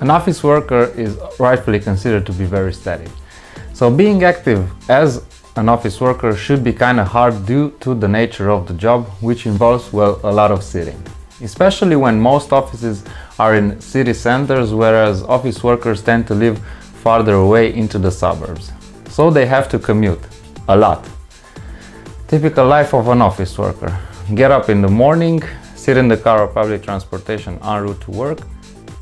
An office worker is rightfully considered to be very steady. So being active as an office worker should be kind of hard due to the nature of the job, which involves, well, a lot of sitting. Especially when most offices are in city centers, whereas office workers tend to live farther away into the suburbs. So they have to commute a lot. Typical life of an office worker: get up in the morning, sit in the car or public transportation en route to work,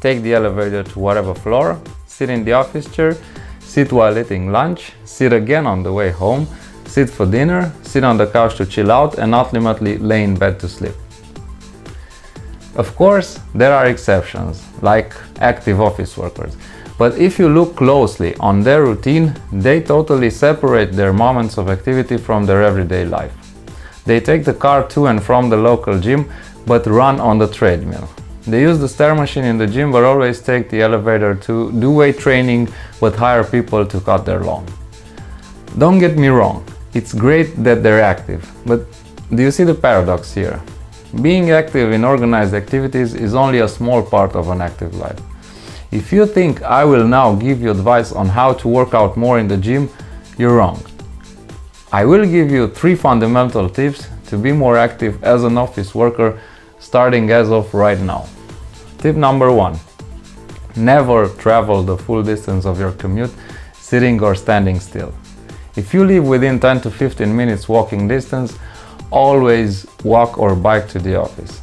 take the elevator to whatever floor, sit in the office chair, sit while eating lunch, sit again on the way home, sit for dinner, sit on the couch to chill out, and ultimately lay in bed to sleep. Of course, there are exceptions, like active office workers. But if you look closely on their routine, they totally separate their moments of activity from their everyday life. They take the car to and from the local gym, but run on the treadmill. They use the stair machine in the gym, but always take the elevator to do weight training, but hire people to cut their lawn. Don't get me wrong, it's great that they're active, but do you see the paradox here? Being active in organized activities is only a small part of an active life. If you think I will now give you advice on how to work out more in the gym, you're wrong. I will give you 3 fundamental tips to be more active as an office worker, starting as of right now. Tip number 1. Never travel the full distance of your commute sitting or standing still. If you live within 10 to 15 minutes walking distance, always walk or bike to the office.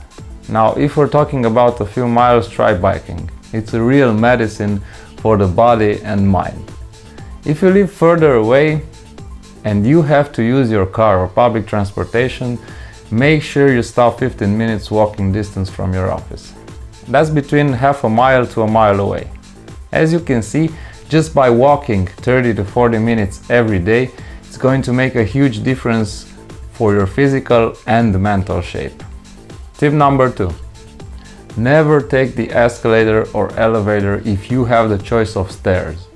Now, if we're talking about a few miles, try biking. It's a real medicine for the body and mind. If you live further away and you have to use your car or public transportation, make sure you stop 15 minutes walking distance from your office. That's between half a mile to a mile away. As you can see, just by walking 30 to 40 minutes every day, it's going to make a huge difference for your physical and mental shape. Tip number 2. Never take the escalator or elevator if you have the choice of stairs.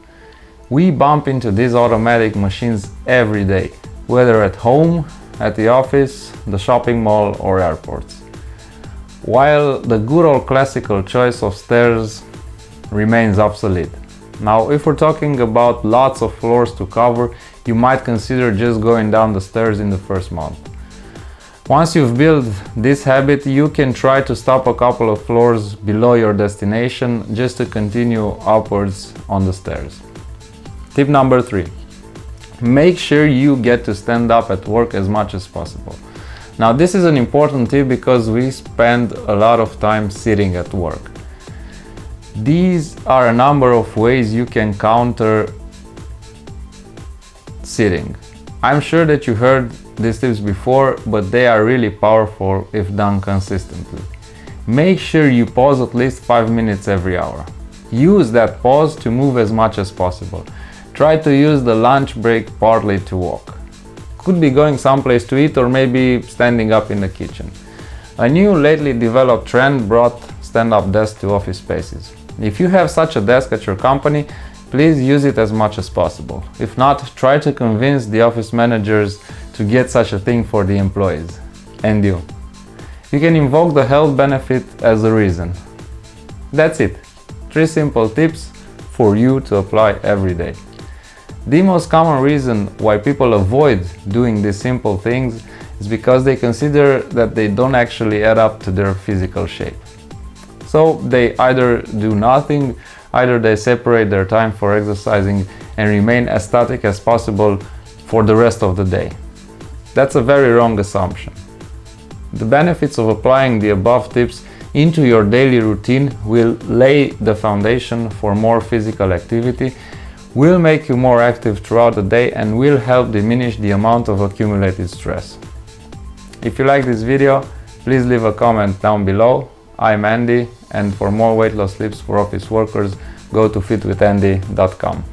We bump into these automatic machines every day, whether at home, at the office, the shopping mall, or airports. While the good old classical choice of stairs remains obsolete. Now, if we're talking about lots of floors to cover, you might consider just going down the stairs in the first month. Once you've built this habit, you can try to stop a couple of floors below your destination just to continue upwards on the stairs. Tip number 3. Make sure you get to stand up at work as much as possible. Now, this is an important tip because we spend a lot of time sitting at work. These are a number of ways you can counter sitting. I'm sure that you heard these tips before, but they are really powerful if done consistently. Make sure you pause at least 5 minutes every hour. Use that pause to move as much as possible. Try to use the lunch break partly to walk. Could be going someplace to eat or maybe standing up in the kitchen. A new lately developed trend brought stand-up desks to office spaces. If you have such a desk at your company, please use it as much as possible. If not, try to convince the office managers to get such a thing for the employees. And you can invoke the health benefit as a reason. That's it. 3 simple tips for you to apply every day. The most common reason why people avoid doing these simple things is because they consider that they don't actually add up to their physical shape. So they either do nothing, either they separate their time for exercising and remain as static as possible for the rest of the day. That's a very wrong assumption. The benefits of applying the above tips into your daily routine will lay the foundation for more physical activity, will make you more active throughout the day, and will help diminish the amount of accumulated stress. If you like this video, please leave a comment down below. I'm Andy, and for more weight loss tips for office workers, go to fitwithandy.com.